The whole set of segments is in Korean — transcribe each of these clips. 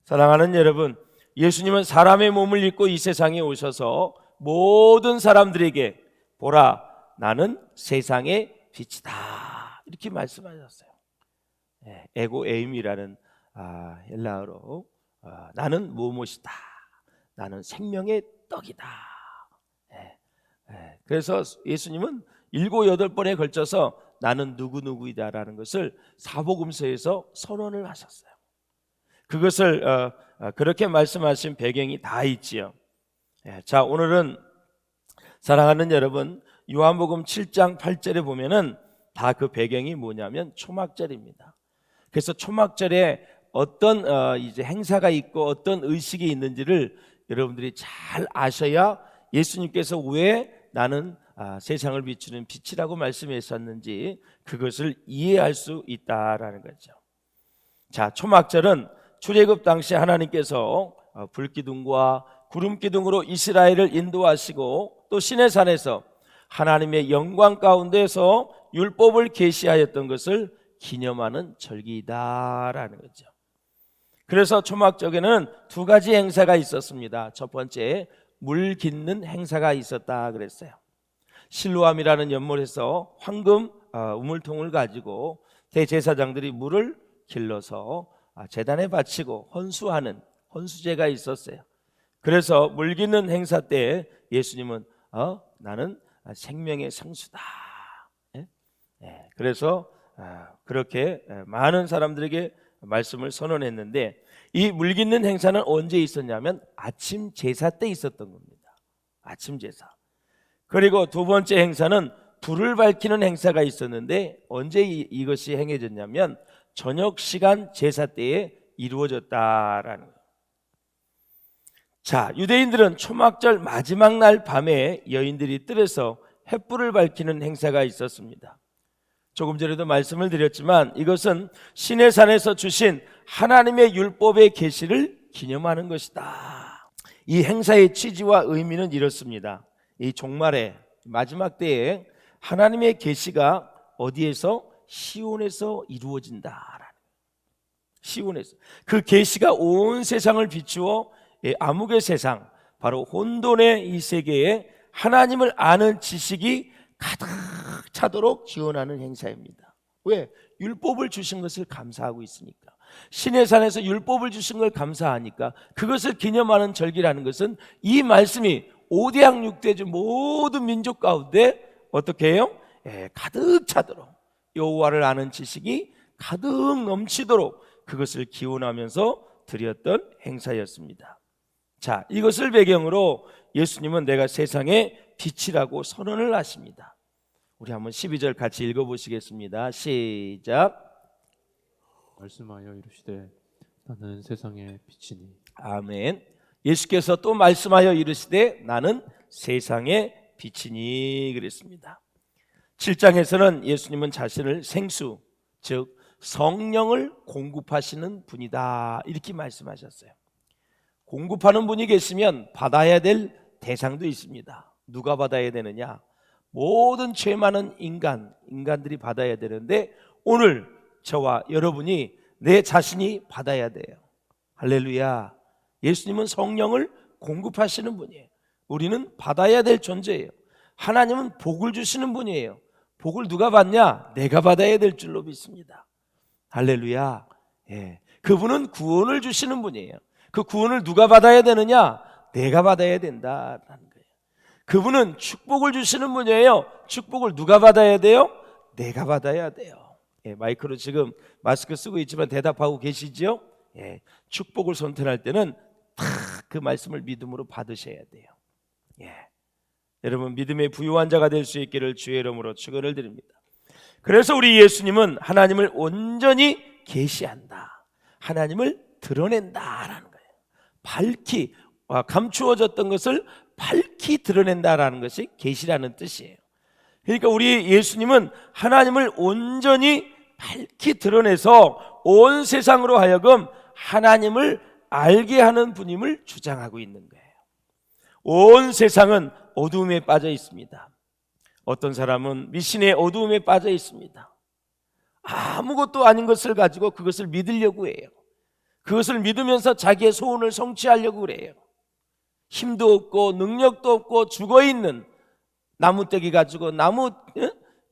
사랑하는 여러분, 예수님은 사람의 몸을 입고 이 세상에 오셔서 모든 사람들에게 보라, 나는 세상의 빛이다, 이렇게 말씀하셨어요. 에고 에임이라는 헬라어로 나는 무엇이다, 나는 생명의 떡이다. 그래서 예수님은 7, 8번에 걸쳐서 나는 누구누구이다라는 것을 사복음서에서 선언을 하셨어요. 그것을 그렇게 말씀하신 배경이 다 있지요. 자, 오늘은 사랑하는 여러분, 요한복음 7장 8절에 보면은 다 그 배경이 뭐냐면 초막절입니다. 그래서 초막절에 어떤 이제 행사가 있고 어떤 의식이 있는지를 여러분들이 잘 아셔야 예수님께서 왜 나는 세상을 비추는 빛이라고 말씀하셨는지 그것을 이해할 수 있다라는 거죠. 자, 초막절은 출애굽 당시 하나님께서 불기둥과 구름기둥으로 이스라엘을 인도하시고 또 시내산에서 하나님의 영광 가운데서 율법을 계시하였던 것을 기념하는 절기다라는 거죠. 그래서 초막절에는 2가지 행사가 있었습니다. 첫 번째, 물 깃는 행사가 있었다 그랬어요. 실로암이라는 연못에서 황금 우물통을 가지고 대제사장들이 물을 길러서 제단에 바치고 헌수하는 헌수제가 있었어요. 그래서 물 깃는 행사 때 예수님은 나는 생명의 성수다. 그래서 그렇게 많은 사람들에게 말씀을 선언했는데, 이 물 깃는 행사는 언제 있었냐면 아침 제사 때 있었던 겁니다. 아침 제사. 그리고 2번째 행사는 불을 밝히는 행사가 있었는데 언제 이것이 행해졌냐면 저녁 시간 제사 때에 이루어졌다라는 거예요. 자, 유대인들은 초막절 마지막 날 밤에 여인들이 뜰에서 횃불을 밝히는 행사가 있었습니다. 조금 전에도 말씀을 드렸지만 이것은 시내산에서 주신 하나님의 율법의 계시를 기념하는 것이다. 이 행사의 취지와 의미는 이렇습니다. 이 종말의 마지막 때에 하나님의 계시가 어디에서? 시온에서 이루어진다라는, 시온에서 그 계시가 온 세상을 비추어 암흑의 세상, 바로 혼돈의 이 세계에 하나님을 아는 지식이 가득 차도록 지원하는 행사입니다. 왜? 율법을 주신 것을 감사하고 있으니까. 시내산에서 율법을 주신 걸 감사하니까 그것을 기념하는 절기라는 것은 이 말씀이 5대양 6대주 모든 민족 가운데 어떻게 해요? 가득 차도록, 여호와를 아는 지식이 가득 넘치도록 그것을 기원하면서 드렸던 행사였습니다. 자, 이것을 배경으로 예수님은 내가 세상의 빛이라고 선언을 하십니다. 우리 한번 12절 같이 읽어보시겠습니다. 시작. 말씀하여 이르시되 나는 세상의 빛이니. 아멘. 예수께서 또 말씀하여 이르시되 나는 세상의 빛이니 그랬습니다. 7장에서는 예수님은 자신을 생수, 즉 성령을 공급하시는 분이다, 이렇게 말씀하셨어요. 공급하는 분이 계시면 받아야 될 대상도 있습니다. 누가 받아야 되느냐? 모든 죄 많은 인간들이 받아야 되는데 오늘 저와 여러분이, 내 자신이 받아야 돼요. 할렐루야. 예수님은 성령을 공급하시는 분이에요. 우리는 받아야 될 존재예요. 하나님은 복을 주시는 분이에요. 복을 누가 받냐? 내가 받아야 될 줄로 믿습니다. 할렐루야. 그분은 구원을 주시는 분이에요. 그 구원을 누가 받아야 되느냐? 내가 받아야 된다라는 거예요. 그분은 축복을 주시는 분이에요. 축복을 누가 받아야 돼요? 내가 받아야 돼요. 마이크로 지금 마스크 쓰고 있지만 대답하고 계시죠? 축복을 선택할 때는 다 그 말씀을 믿음으로 받으셔야 돼요. 여러분, 믿음의 부유한 자가 될 수 있기를 주의 이름으로 축원을 드립니다. 그래서 우리 예수님은 하나님을 온전히 계시한다, 하나님을 드러낸다라는 거예요. 밝히 감추어졌던 것을 밝히 드러낸다라는 것이 계시라는 뜻이에요. 그러니까 우리 예수님은 하나님을 온전히 밝히 드러내서 온 세상으로 하여금 하나님을 알게 하는 분임을 주장하고 있는 거예요. 온 세상은 어두움에 빠져 있습니다. 어떤 사람은 미신의 어두움에 빠져 있습니다. 아무것도 아닌 것을 가지고 그것을 믿으려고 해요. 그것을 믿으면서 자기의 소원을 성취하려고 그래요. 힘도 없고 능력도 없고 죽어있는 나무떼기 가지고 나무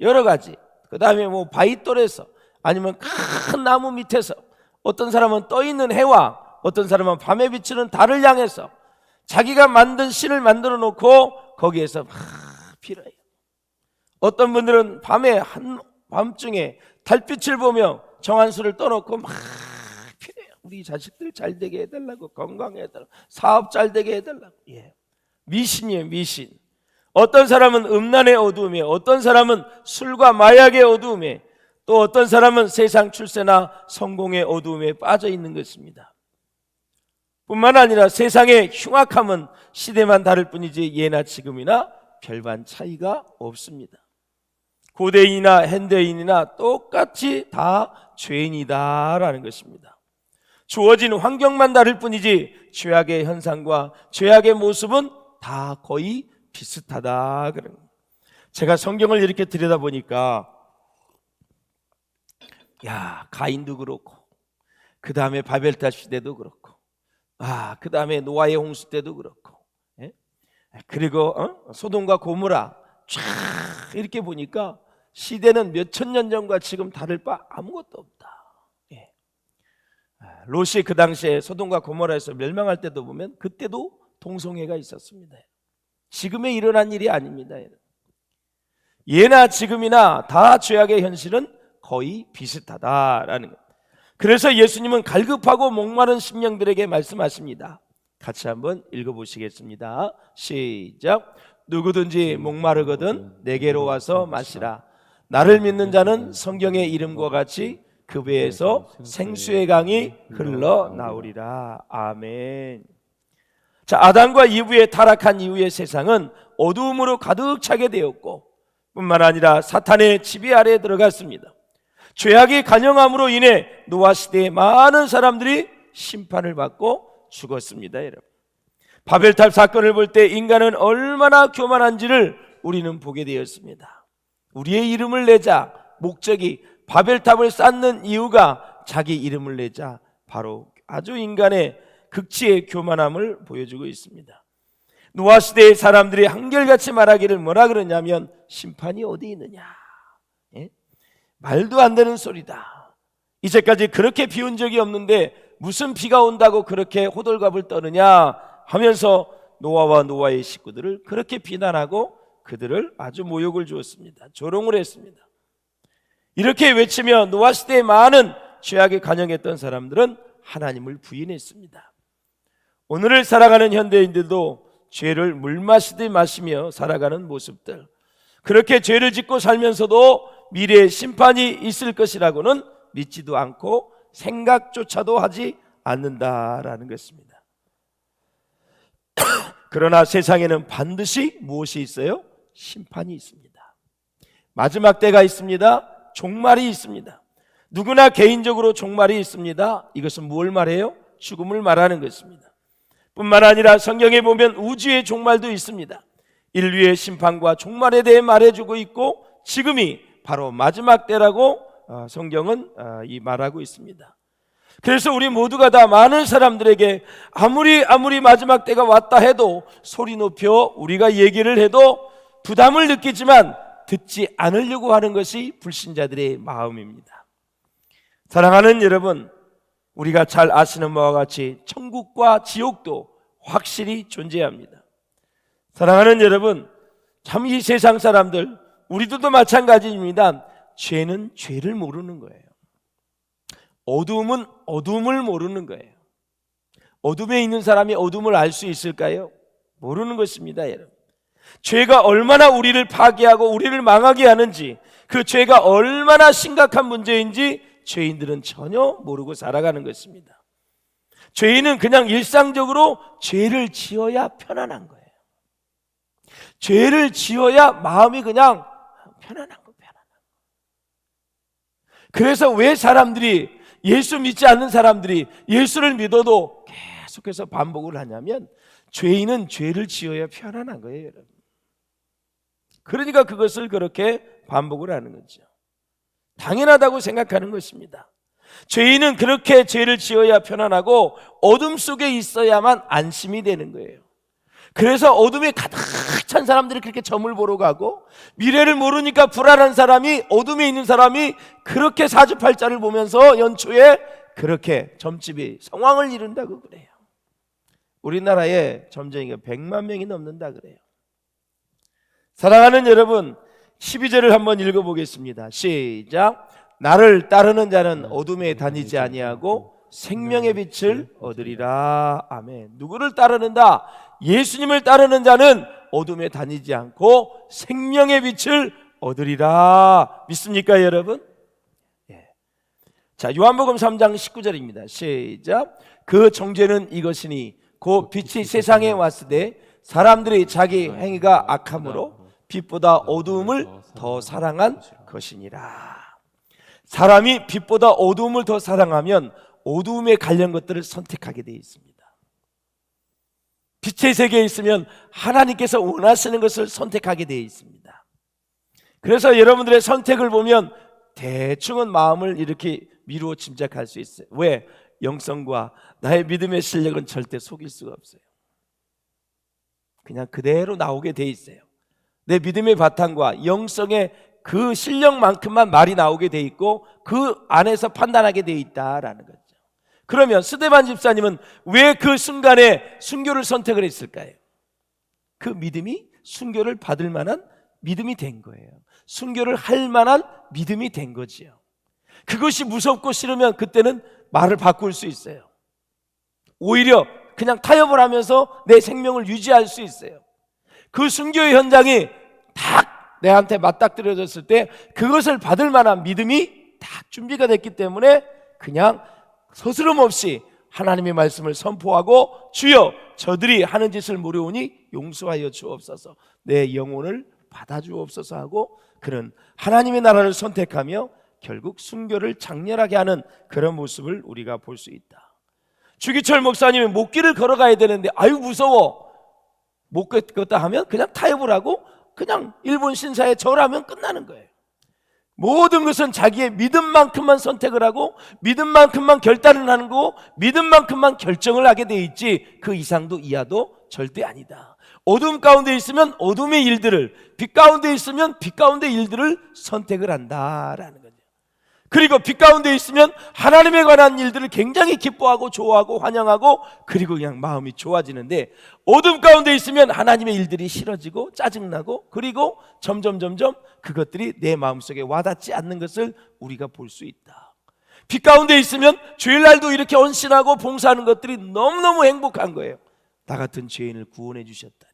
여러 가지, 그 다음에 뭐 바위돌에서 아니면 큰 나무 밑에서, 어떤 사람은 떠있는 해와 어떤 사람은 밤에 비치는 달을 향해서 자기가 만든 신을 만들어 놓고 거기에서 막 빌어요. 어떤 분들은 밤중에 달빛을 보며 정한수를 떠놓고 막 빌어요. 우리 자식들 잘 되게 해달라고, 건강해 해달라고, 사업 잘 되게 해달라고. 미신이에요, 미신. 어떤 사람은 음란의 어두움에, 어떤 사람은 술과 마약의 어두움에, 또 어떤 사람은 세상 출세나 성공의 어두움에 빠져 있는 것입니다. 뿐만 아니라 세상의 흉악함은 시대만 다를 뿐이지 예나 지금이나 별반 차이가 없습니다. 고대인이나 현대인이나 똑같이 다 죄인이다라는 것입니다. 주어진 환경만 다를 뿐이지 죄악의 현상과 죄악의 모습은 다 거의 비슷하다. 제가 성경을 이렇게 들여다보니까 가인도 그렇고, 그 다음에 바벨탑 시대도 그렇고, 그 다음에 노아의 홍수 때도 그렇고, 그리고 소돔과 고모라 쫙 이렇게 보니까 시대는 몇천 년 전과 지금 다를 바 아무것도 없다. 롯이 그 당시에 소돔과 고모라에서 멸망할 때도 보면 그때도 동성애가 있었습니다. 지금에 일어난 일이 아닙니다. 예나 지금이나 다 죄악의 현실은 거의 비슷하다라는 것. 그래서 예수님은 갈급하고 목마른 심령들에게 말씀하십니다. 같이 한번 읽어보시겠습니다. 시작. 누구든지 목마르거든 내게로 와서 마시라. 나를 믿는 자는 성경의 이름과 같이 그 배에서 생수의 강이 흘러나오리라. 아멘. 자, 아담과 이브의 타락한 이후의 세상은 어두움으로 가득 차게 되었고, 뿐만 아니라 사탄의 지배 아래에 들어갔습니다. 죄악이 간영함으로 인해 노아 시대에 많은 사람들이 심판을 받고 죽었습니다. 여러분, 바벨탑 사건을 볼 때 인간은 얼마나 교만한지를 우리는 보게 되었습니다. 우리의 이름을 내자, 목적이 바벨탑을 쌓는 이유가 자기 이름을 내자, 바로 아주 인간의 극치의 교만함을 보여주고 있습니다. 노아 시대의 사람들이 한결같이 말하기를 뭐라 그러냐면, 심판이 어디 있느냐, 말도 안 되는 소리다. 이제까지 그렇게 비온 적이 없는데 무슨 비가 온다고 그렇게 호들갑을 떠느냐 하면서 노아와 노아의 식구들을 그렇게 비난하고 그들을 아주 모욕을 주었습니다. 조롱을 했습니다. 이렇게 외치며 노아 시대에 많은 죄악에 간영했던 사람들은 하나님을 부인했습니다. 오늘을 살아가는 현대인들도 죄를 물 마시듯 마시며 살아가는 모습들, 그렇게 죄를 짓고 살면서도 미래에 심판이 있을 것이라고는 믿지도 않고 생각조차도 하지 않는다라는 것입니다. 그러나 세상에는 반드시 무엇이 있어요? 심판이 있습니다. 마지막 때가 있습니다. 종말이 있습니다. 누구나 개인적으로 종말이 있습니다. 이것은 무엇을 말해요? 죽음을 말하는 것입니다. 뿐만 아니라 성경에 보면 우주의 종말도 있습니다. 인류의 심판과 종말에 대해 말해주고 있고, 지금이 바로 마지막 때라고 성경은 말하고 있습니다. 그래서 우리 모두가 다 많은 사람들에게 아무리 마지막 때가 왔다 해도 소리 높여 우리가 얘기를 해도 부담을 느끼지만 듣지 않으려고 하는 것이 불신자들의 마음입니다. 사랑하는 여러분, 우리가 잘 아시는 바와 같이 천국과 지옥도 확실히 존재합니다. 사랑하는 여러분, 참 이 세상 사람들, 우리들도 마찬가지입니다. 죄는 죄를 모르는 거예요. 어두움은 어둠을 모르는 거예요. 어둠에 있는 사람이 어둠을 알 수 있을까요? 모르는 것입니다, 여러분. 죄가 얼마나 우리를 파괴하고 우리를 망하게 하는지, 그 죄가 얼마나 심각한 문제인지 죄인들은 전혀 모르고 살아가는 것입니다. 죄인은 그냥 일상적으로 죄를 지어야 편안한 거예요. 죄를 지어야 마음이 그냥 편안한 거예요. 그래서 왜 사람들이, 예수 믿지 않는 사람들이 예수를 믿어도 계속해서 반복을 하냐면, 죄인은 죄를 지어야 편안한 거예요, 여러분. 그러니까 그것을 그렇게 반복을 하는 거죠. 당연하다고 생각하는 것입니다. 죄인은 그렇게 죄를 지어야 편안하고 어둠 속에 있어야만 안심이 되는 거예요. 그래서 어둠에 가득 찬 사람들이 그렇게 점을 보러 가고, 미래를 모르니까 불안한 사람이, 어둠에 있는 사람이 그렇게 사주팔자를 보면서 연초에 그렇게 점집이 성황을 이룬다고 그래요. 우리나라에 점쟁이가 100만 명이 넘는다 그래요. 사랑하는 여러분, 12절을 한번 읽어보겠습니다. 시작. 나를 따르는 자는 어둠에 다니지 아니하고 생명의 빛을 얻으리라. 아멘. 누구를 따르는다? 예수님을 따르는 자는 어둠에 다니지 않고 생명의 빛을 얻으리라. 믿습니까 여러분? 예. 자, 요한복음 3장 19절입니다. 시작. 그 정죄는 이것이니 곧 빛이 세상에 왔으되 사람들이 자기 행위가 악함으로 빛보다 어두움을 더 사랑한 것이니라. 사람이 빛보다 어두움을 더 사랑하면 어두움에 관련 것들을 선택하게 되어 있습니다. 빛의 세계에 있으면 하나님께서 원하시는 것을 선택하게 되어 있습니다. 그래서 여러분들의 선택을 보면 대충은 마음을 이렇게 미루어 짐작할 수 있어요. 왜? 영성과 나의 믿음의 실력은 절대 속일 수가 없어요. 그냥 그대로 나오게 돼 있어요. 내 믿음의 바탕과 영성의 그 실력만큼만 말이 나오게 돼 있고 그 안에서 판단하게 돼 있다라는 거죠. 그러면 스데반 집사님은 왜 그 순간에 순교를 선택을 했을까요? 그 믿음이 순교를 받을 만한 믿음이 된 거예요. 순교를 할 만한 믿음이 된 거지요. 그것이 무섭고 싫으면 그때는 말을 바꿀 수 있어요. 오히려 그냥 타협을 하면서 내 생명을 유지할 수 있어요. 그 순교의 현장이 딱 내한테 맞닥뜨려졌을 때 그것을 받을 만한 믿음이 딱 준비가 됐기 때문에 그냥 서스럼 없이 하나님의 말씀을 선포하고 주여 저들이 하는 짓을 모르오니 용서하여 주옵소서, 내 영혼을 받아주옵소서 하고 그는 하나님의 나라를 선택하며 결국 순교를 장렬하게 하는 그런 모습을 우리가 볼 수 있다. 주기철 목사님이 목길을 걸어가야 되는데 아유 무서워, 못 걷다 하면 그냥 타협을 하고 그냥 일본 신사에 절하면 끝나는 거예요. 모든 것은 자기의 믿음만큼만 선택을 하고 믿음만큼만 결단을 하는 거고 믿음만큼만 결정을 하게 돼 있지 그 이상도 이하도 절대 아니다. 어둠 가운데 있으면 어둠의 일들을, 빛 가운데 있으면 빛 가운데 일들을 선택을 한다라는 거죠. 그리고 빛 가운데 있으면 하나님에 관한 일들을 굉장히 기뻐하고 좋아하고 환영하고 그리고 그냥 마음이 좋아지는데 어둠 가운데 있으면 하나님의 일들이 싫어지고 짜증나고 그리고 점점 그것들이 내 마음속에 와닿지 않는 것을 우리가 볼 수 있다. 빛 가운데 있으면 주일날도 이렇게 헌신하고 봉사하는 것들이 너무너무 행복한 거예요. 나 같은 죄인을 구원해 주셨다니,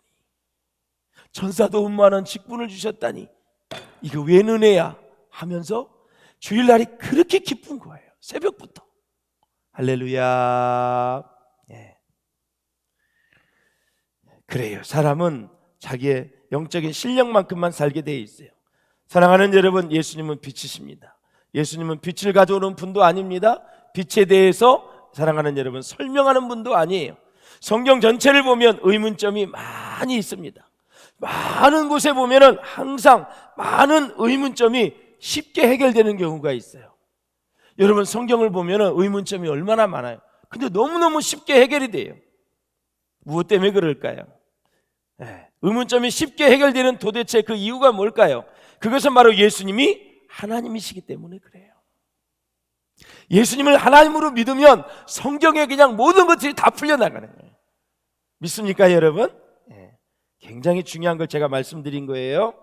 천사도 음만한 직분을 주셨다니, 이거 웬 은혜야 하면서 주일날이 그렇게 기쁜 거예요. 새벽부터. 할렐루야. 예. 그래요. 사람은 자기의 영적인 실력만큼만 살게 되어 있어요. 사랑하는 여러분, 예수님은 빛이십니다. 예수님은 빛을 가져오는 분도 아닙니다. 빛에 대해서 사랑하는 여러분 설명하는 분도 아니에요. 성경 전체를 보면 의문점이 많이 있습니다. 많은 곳에 보면은 항상 많은 의문점이 쉽게 해결되는 경우가 있어요. 여러분 성경을 보면은 의문점이 얼마나 많아요. 근데 너무너무 쉽게 해결이 돼요. 무엇 때문에 그럴까요? 의문점이 쉽게 해결되는 도대체 그 이유가 뭘까요? 그것은 바로 예수님이 하나님이시기 때문에 그래요. 예수님을 하나님으로 믿으면 성경에 그냥 모든 것들이 다 풀려나가는 거예요. 믿습니까 여러분? 굉장히 중요한 걸 제가 말씀드린 거예요.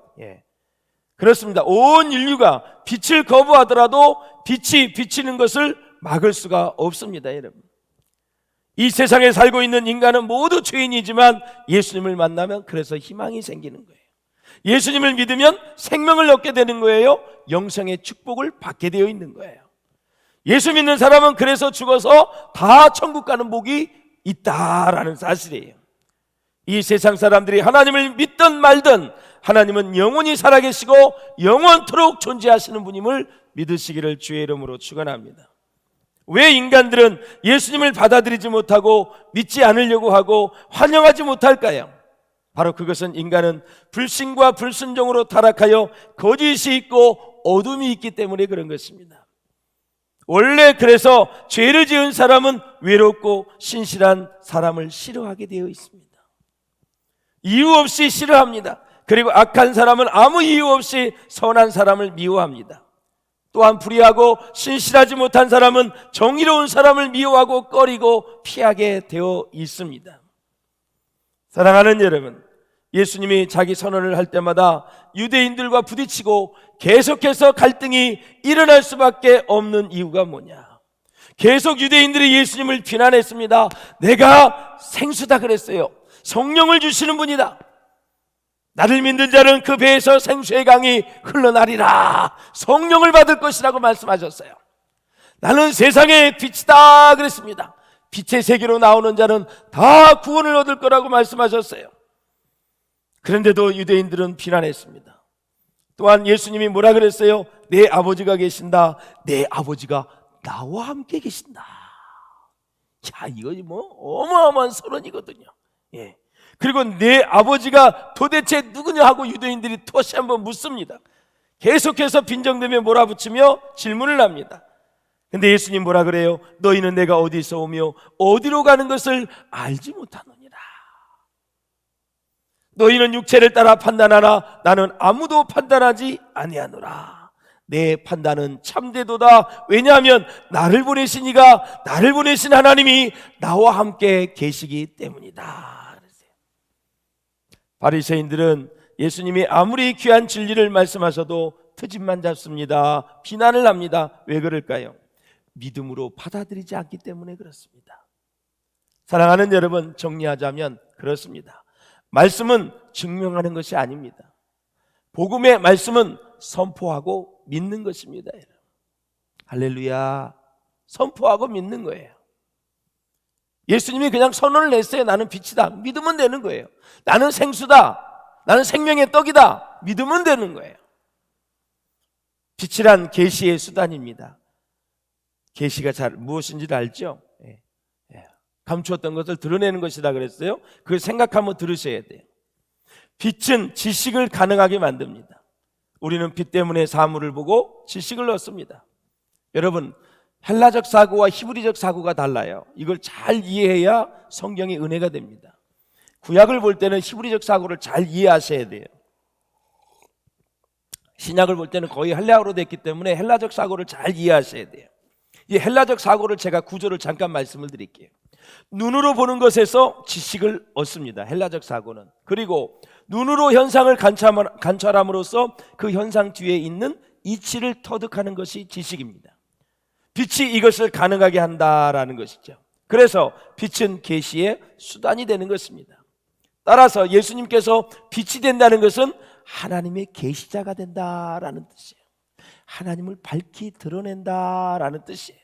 그렇습니다. 온 인류가 빛을 거부하더라도 빛이 비치는 것을 막을 수가 없습니다. 여러분, 이 세상에 살고 있는 인간은 모두 죄인이지만 예수님을 만나면 그래서 희망이 생기는 거예요. 예수님을 믿으면 생명을 얻게 되는 거예요. 영생의 축복을 받게 되어 있는 거예요. 예수 믿는 사람은 그래서 죽어서 다 천국 가는 복이 있다라는 사실이에요. 이 세상 사람들이 하나님을 믿든 말든 하나님은 영원히 살아계시고 영원토록 존재하시는 분임을 믿으시기를 주의 이름으로 축원합니다. 왜 인간들은 예수님을 받아들이지 못하고 믿지 않으려고 하고 환영하지 못할까요? 바로 그것은 인간은 불신과 불순종으로 타락하여 거짓이 있고 어둠이 있기 때문에 그런 것입니다. 원래 그래서 죄를 지은 사람은 외롭고 신실한 사람을 싫어하게 되어 있습니다. 이유 없이 싫어합니다. 그리고 악한 사람은 아무 이유 없이 선한 사람을 미워합니다. 또한 불의하고 신실하지 못한 사람은 정의로운 사람을 미워하고 꺼리고 피하게 되어 있습니다. 사랑하는 여러분, 예수님이 자기 선언을 할 때마다 유대인들과 부딪히고 계속해서 갈등이 일어날 수밖에 없는 이유가 뭐냐? 계속 유대인들이 예수님을 비난했습니다. 내가 생수다 그랬어요. 성령을 주시는 분이다. 나를 믿는 자는 그 배에서 생수의 강이 흘러나리라. 성령을 받을 것이라고 말씀하셨어요. 나는 세상의 빛이다 그랬습니다. 빛의 세계로 나오는 자는 다 구원을 얻을 거라고 말씀하셨어요. 그런데도 유대인들은 비난했습니다. 또한 예수님이 뭐라 그랬어요? 내 아버지가 계신다. 내 아버지가 나와 함께 계신다. 야, 이거 뭐 어마어마한 선언이거든요. 예. 그리고 내 아버지가 도대체 누구냐 하고 유대인들이 다시 한번 묻습니다. 계속해서 빈정대며 몰아붙이며 질문을 합니다. 근데 예수님 뭐라 그래요? 너희는 내가 어디서 오며 어디로 가는 것을 알지 못하느니라. 너희는 육체를 따라 판단하나 나는 아무도 판단하지 아니하노라. 내 판단은 참되도다. 왜냐하면 나를 보내신 이가, 나를 보내신 하나님이 나와 함께 계시기 때문이다. 바리새인들은 예수님이 아무리 귀한 진리를 말씀하셔도 트집만 잡습니다. 비난을 합니다. 왜 그럴까요? 믿음으로 받아들이지 않기 때문에 그렇습니다. 사랑하는 여러분, 정리하자면 그렇습니다. 말씀은 증명하는 것이 아닙니다. 복음의 말씀은 선포하고 믿는 것입니다. 할렐루야. 선포하고 믿는 거예요. 예수님이 그냥 선언을 했어요. 나는 빛이다. 믿으면 되는 거예요. 나는 생수다. 나는 생명의 떡이다. 믿으면 되는 거예요. 빛이란 계시의 수단입니다. 계시가 잘 무엇인지를 알죠? 감추었던 것을 드러내는 것이다 그랬어요. 그걸 생각하면 들으셔야 돼요. 빛은 지식을 가능하게 만듭니다. 우리는 빛 때문에 사물을 보고 지식을 얻습니다. 여러분, 헬라적 사고와 히브리적 사고가 달라요. 이걸 잘 이해해야 성경의 은혜가 됩니다. 구약을 볼 때는 히브리적 사고를 잘 이해하셔야 돼요. 신약을 볼 때는 거의 헬라어로 됐기 때문에 헬라적 사고를 잘 이해하셔야 돼요. 이 헬라적 사고를 제가 구조를 잠깐 말씀을 드릴게요. 눈으로 보는 것에서 지식을 얻습니다. 헬라적 사고는. 그리고 눈으로 현상을 관찰함으로써 그 현상 뒤에 있는 이치를 터득하는 것이 지식입니다. 빛이 이것을 가능하게 한다라는 것이죠. 그래서 빛은 계시의 수단이 되는 것입니다. 따라서 예수님께서 빛이 된다는 것은 하나님의 계시자가 된다라는 뜻이에요. 하나님을 밝히 드러낸다라는 뜻이에요.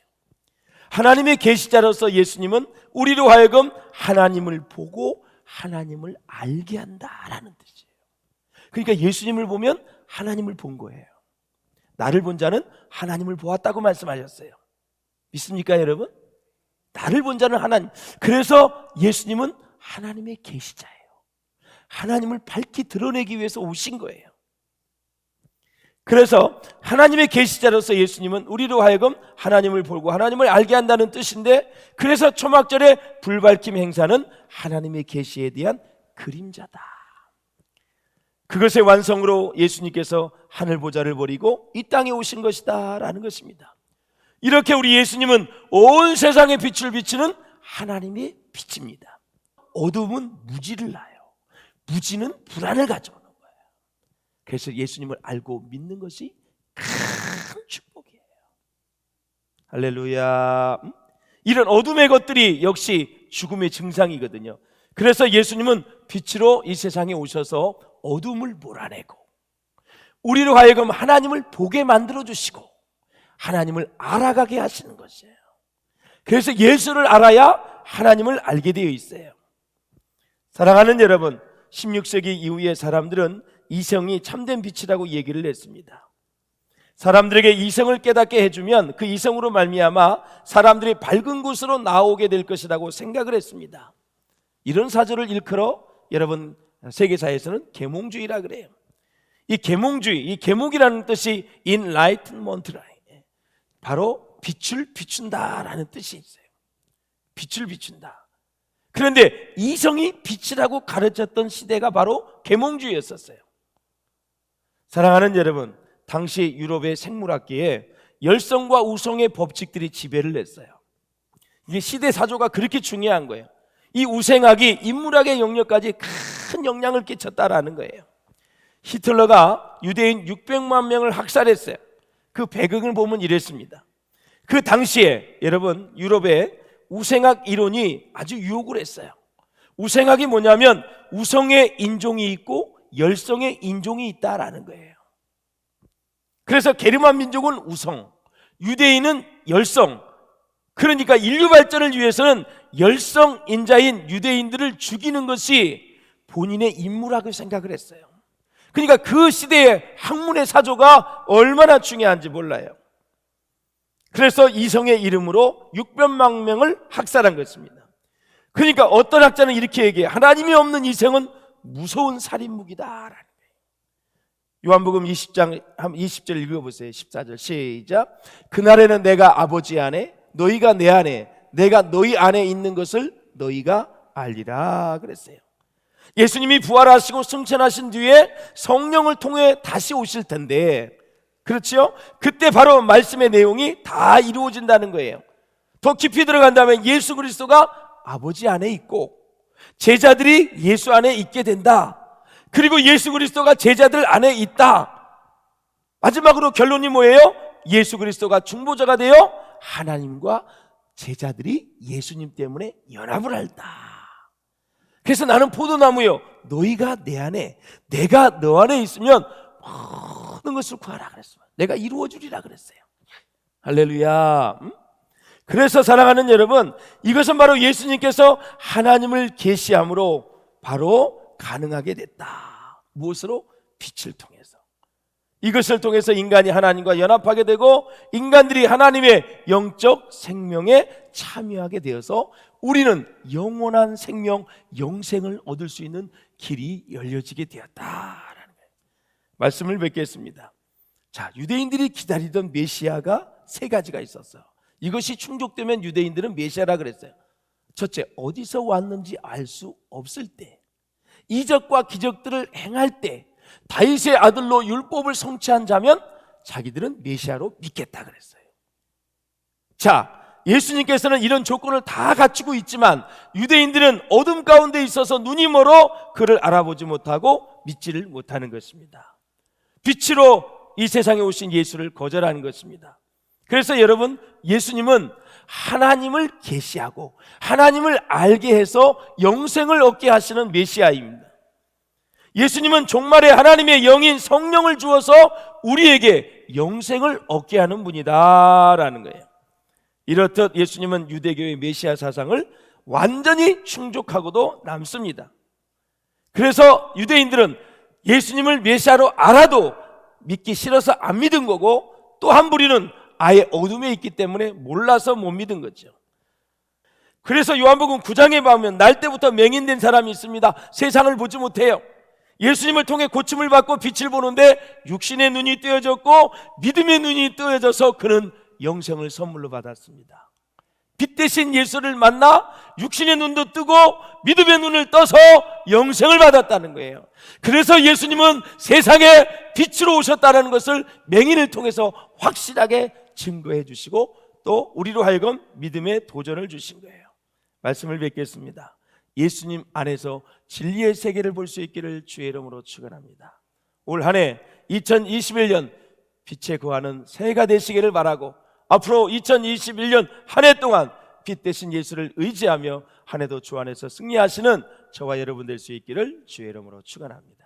하나님의 계시자로서 예수님은 우리로 하여금 하나님을 보고 하나님을 알게 한다라는 뜻이에요. 그러니까 예수님을 보면 하나님을 본 거예요. 나를 본 자는 하나님을 보았다고 말씀하셨어요. 믿습니까 여러분? 나를 본 자는 하나님. 그래서 예수님은 하나님의 계시자예요. 하나님을 밝히 드러내기 위해서 오신 거예요. 그래서 하나님의 계시자로서 예수님은 우리로 하여금 하나님을 보고 하나님을 알게 한다는 뜻인데, 그래서 초막절의 불밝힘 행사는 하나님의 계시에 대한 그림자다. 그것의 완성으로 예수님께서 하늘 보좌를 버리고 이 땅에 오신 것이다 라는 것입니다. 이렇게 우리 예수님은 온 세상의 빛을 비추는 하나님의 빛입니다. 어둠은 무지를 낳아요. 무지는 불안을 가져오는 거예요. 그래서 예수님을 알고 믿는 것이 큰 축복이에요. 할렐루야. 이런 어둠의 것들이 역시 죽음의 증상이거든요. 그래서 예수님은 빛으로 이 세상에 오셔서 어둠을 몰아내고 우리로 하여금 하나님을 보게 만들어주시고 하나님을 알아가게 하시는 것이에요. 그래서 예수를 알아야 하나님을 알게 되어 있어요. 사랑하는 여러분, 16세기 이후의 사람들은 이성이 참된 빛이라고 얘기를 했습니다. 사람들에게 이성을 깨닫게 해주면 그 이성으로 말미암아 사람들이 밝은 곳으로 나오게 될 것이라고 생각을 했습니다. 이런 사조를 일컬어 여러분 세계사에서는 계몽주의라 그래요. 이 계몽주의, 이 계몽이라는 뜻이 enlightenment라, 바로 빛을 비춘다라는 뜻이 있어요. 빛을 비춘다. 그런데 이성이 빛이라고 가르쳤던 시대가 바로 계몽주의였었어요. 사랑하는 여러분, 당시 유럽의 생물학계에 열성과 우성의 법칙들이 지배를 했어요. 이게 시대 사조가 그렇게 중요한 거예요. 이 우생학이 인문학의 영역까지 큰 영향을 끼쳤다라는 거예요. 히틀러가 유대인 600만 명을 학살했어요. 그 배경을 보면 이랬습니다. 그 당시에 여러분 유럽의 우생학 이론이 아주 유혹을 했어요. 우생학이 뭐냐면 우성의 인종이 있고 열성의 인종이 있다라는 거예요. 그래서 게르만 민족은 우성, 유대인은 열성. 그러니까 인류 발전을 위해서는 열성인자인 유대인들을 죽이는 것이 본인의 인물학을 생각을 했어요. 그러니까 그 시대의 학문의 사조가 얼마나 중요한지 몰라요. 그래서 이성의 이름으로 600만 명을 학살한 것입니다. 그러니까 어떤 학자는 이렇게 얘기해요. 하나님이 없는 이성은 무서운 살인무기다라는 거예요. 요한복음 20장 20절 읽어보세요. 14절 시작. 그날에는 내가 아버지 안에 너희가 내 안에 내가 너희 안에 있는 것을 너희가 알리라 그랬어요. 예수님이 부활하시고 승천하신 뒤에 성령을 통해 다시 오실 텐데, 그렇죠? 그때 바로 말씀의 내용이 다 이루어진다는 거예요. 더 깊이 들어간다면 예수 그리스도가 아버지 안에 있고 제자들이 예수 안에 있게 된다. 그리고 예수 그리스도가 제자들 안에 있다. 마지막으로 결론이 뭐예요? 예수 그리스도가 중보자가 되어 하나님과 제자들이 예수님 때문에 연합을 한다. 그래서 나는 포도나무요 너희가 내 안에 내가 너 안에 있으면 모든 것을 구하라 그랬어요. 내가 이루어 주리라 그랬어요. 할렐루야. 그래서 사랑하는 여러분, 이것은 바로 예수님께서 하나님을 계시함으로 바로 가능하게 됐다. 무엇으로? 빛을 통해서. 이것을 통해서 인간이 하나님과 연합하게 되고 인간들이 하나님의 영적 생명에 참여하게 되어서 우리는 영원한 생명, 영생을 얻을 수 있는 길이 열려지게 되었다라는 거예요. 말씀을 뵙겠습니다. 자, 유대인들이 기다리던 메시아가 세 가지가 있었어요. 이것이 충족되면 유대인들은 메시아라 그랬어요. 첫째, 어디서 왔는지 알 수 없을 때, 이적과 기적들을 행할 때, 다윗의 아들로 율법을 성취한 자면 자기들은 메시아로 믿겠다 그랬어요. 자, 예수님께서는 이런 조건을 다 갖추고 있지만 유대인들은 어둠 가운데 있어서 눈이 멀어 그를 알아보지 못하고 믿지를 못하는 것입니다. 빛으로 이 세상에 오신 예수를 거절하는 것입니다. 그래서 여러분, 예수님은 하나님을 계시하고 하나님을 알게 해서 영생을 얻게 하시는 메시아입니다. 예수님은 종말에 하나님의 영인 성령을 주어서 우리에게 영생을 얻게 하는 분이다라는 거예요. 이렇듯 예수님은 유대교의 메시아 사상을 완전히 충족하고도 남습니다. 그래서 유대인들은 예수님을 메시아로 알아도 믿기 싫어서 안 믿은 거고, 또 한 부류는 아예 어둠에 있기 때문에 몰라서 못 믿은 거죠. 그래서 요한복음 9장에 보면 날 때부터 맹인된 사람이 있습니다. 세상을 보지 못해요. 예수님을 통해 고침을 받고 빛을 보는데 육신의 눈이 뜨여졌고 믿음의 눈이 뜨여져서 그는 영생을 선물로 받았습니다. 빛 대신 예수를 만나 육신의 눈도 뜨고 믿음의 눈을 떠서 영생을 받았다는 거예요. 그래서 예수님은 세상에 빛으로 오셨다는 것을 맹인을 통해서 확실하게 증거해 주시고 또 우리로 하여금 믿음의 도전을 주신 거예요. 말씀을 뵙겠습니다. 예수님 안에서 진리의 세계를 볼 수 있기를 주의 이름으로 축원합니다. 올 한 해 2021년 빛에 거하는 새해가 되시기를 바라고, 앞으로 2021년 한 해 동안 빛 대신 예수를 의지하며 한 해도 주 안에서 승리하시는 저와 여러분 될 수 있기를 주의 이름으로 축원합니다.